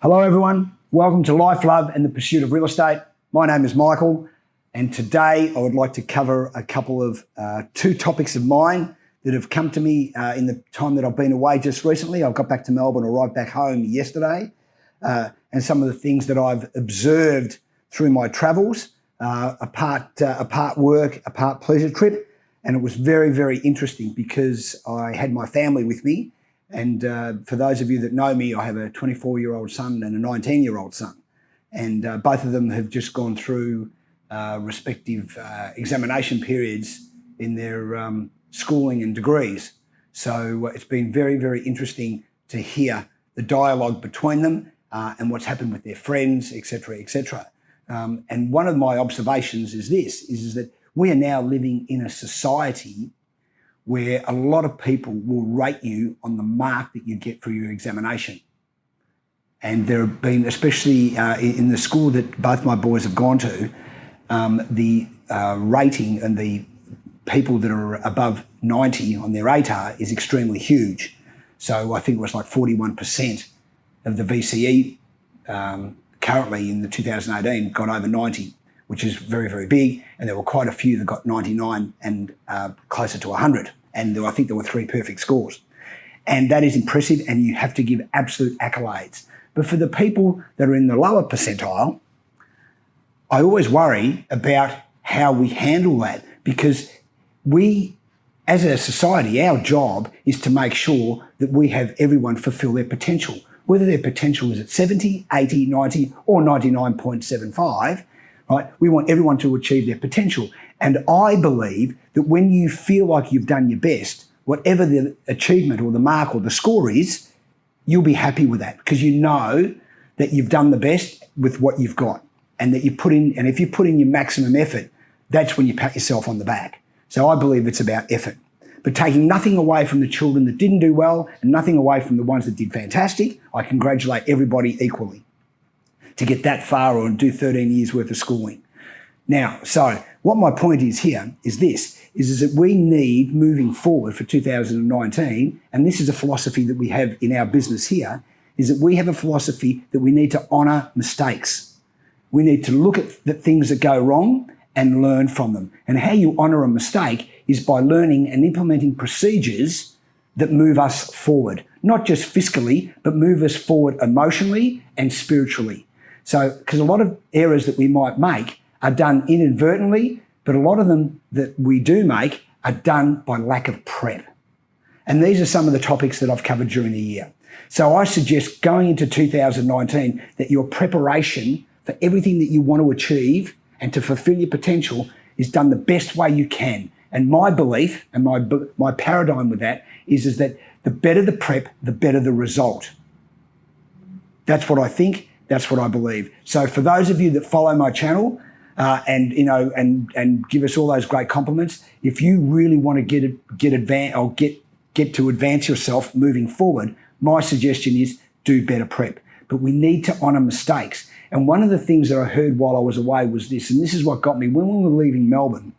Hello everyone, welcome to Life, Love and the Pursuit of Real Estate. My name is Michael and today I would like to cover a couple of two topics of mine that have come to me in the time that I've been away just recently. I got back to Melbourne, arrived back home yesterday, and some of the things that I've observed through my travels, a part work, a part pleasure trip, and it was very, very interesting because I had my family with me. And for those of you that know me, I have a 24-year-old son and a 19-year-old son. And both of them have just gone through respective examination periods in their schooling and degrees. So it's been very, very interesting to hear the dialogue between them and what's happened with their friends, etc., etc. And one of my observations is this, is that we are now living in a society where a lot of people will rate you on the mark that you get for your examination. And there have been, especially in the school that both my boys have gone to, the rating and the people that are above 90 on their ATAR is extremely huge. So I think it was like 41% of the VCE currently in the 2018 got over 90, which is very, very big. And there were quite a few that got 99 and closer to 100. And I think there were 3 perfect scores. And that is impressive, and you have to give absolute accolades. But for the people that are in the lower percentile, I always worry about how we handle that, because we, as a society, our job is to make sure that we have everyone fulfill their potential. Whether their potential is at 70, 80, 90 or 99.75, right? We want everyone to achieve their potential. And I believe that when you feel like you've done your best, whatever the achievement or the mark or the score is, you'll be happy with that because you know that you've done the best with what you've got and that you put in, and if you put in your maximum effort, that's when you pat yourself on the back. So I believe it's about effort. But taking nothing away from the children that didn't do well and nothing away from the ones that did fantastic, I congratulate everybody equally to get that far or do 13 years worth of schooling. Now, so what my point is here is this, is that we need, moving forward for 2019, and this is a philosophy that we have in our business here, is that we have a philosophy that we need to honour mistakes. We need to look at the things that go wrong and learn from them. And how you honour a mistake is by learning and implementing procedures that move us forward, not just fiscally, but move us forward emotionally and spiritually. So, because a lot of errors that we might make are done inadvertently, but a lot of them that we do make are done by lack of prep. And these are some of the topics that I've covered during the year. So I suggest going into 2019 that your preparation for everything that you want to achieve and to fulfill your potential is done the best way you can. And my belief and my paradigm with that is that the better the prep, the better the result. That's what I think. That's what I believe. So for those of you that follow my channel and give us all those great compliments, if you really want to get to advance yourself moving forward, my suggestion is do better prep. But we need to honour mistakes. And one of the things that I heard while I was away was this, and this is what got me when we were leaving Melbourne.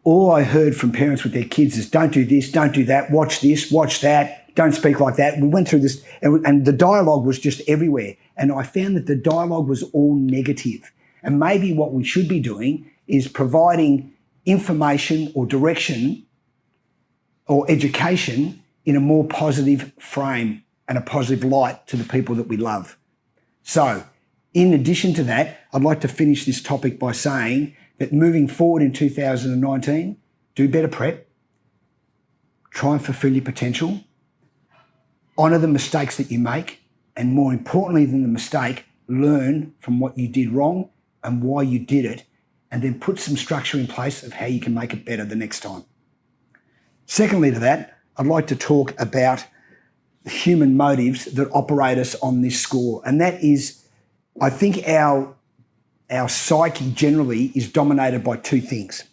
All I heard from parents with their kids is don't do this, don't do that, watch this, watch that. Don't speak like that. We went through this and the dialogue was just everywhere. And I found that the dialogue was all negative. And maybe what we should be doing is providing information or direction or education in a more positive frame and a positive light to the people that we love. So in addition to that, I'd like to finish this topic by saying that moving forward in 2019, do better prep, try and fulfill your potential, honour the mistakes that you make, and more importantly than the mistake, learn from what you did wrong and why you did it, and then put some structure in place of how you can make it better the next time. Secondly to that, I'd like to talk about the human motives that operate us on this score. And that is, I think our psyche generally is dominated by 2 things,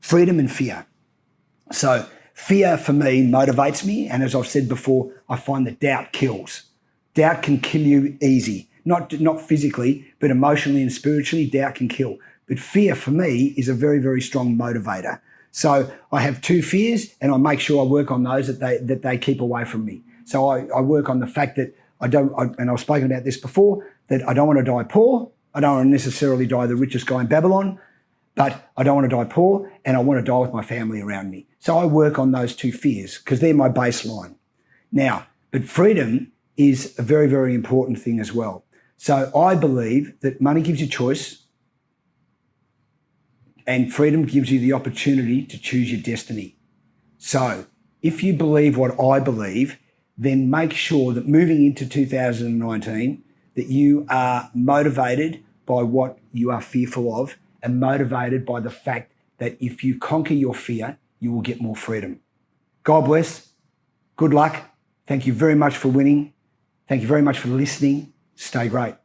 freedom and fear. So fear for me motivates me, and as I've said before, I find that doubt kills. Doubt can kill you easy, not physically, but emotionally and spiritually, doubt can kill. But fear for me is a very, very strong motivator. So I have 2 fears and I make sure I work on those that they keep away from me. So I work on the fact that And I've spoken about this before, that I don't want to die poor. I don't want to necessarily die the richest guy in Babylon, but I don't want to die poor, and I want to die with my family around me. So I work on those two fears because they're my baseline. Now, but freedom is a very, very important thing as well. So I believe that money gives you choice, and freedom gives you the opportunity to choose your destiny. So if you believe what I believe, then make sure that moving into 2019, that you are motivated by what you are fearful of and motivated by the fact that if you conquer your fear, you will get more freedom. God bless. Good luck. Thank you very much for winning. Thank you very much for listening. Stay great.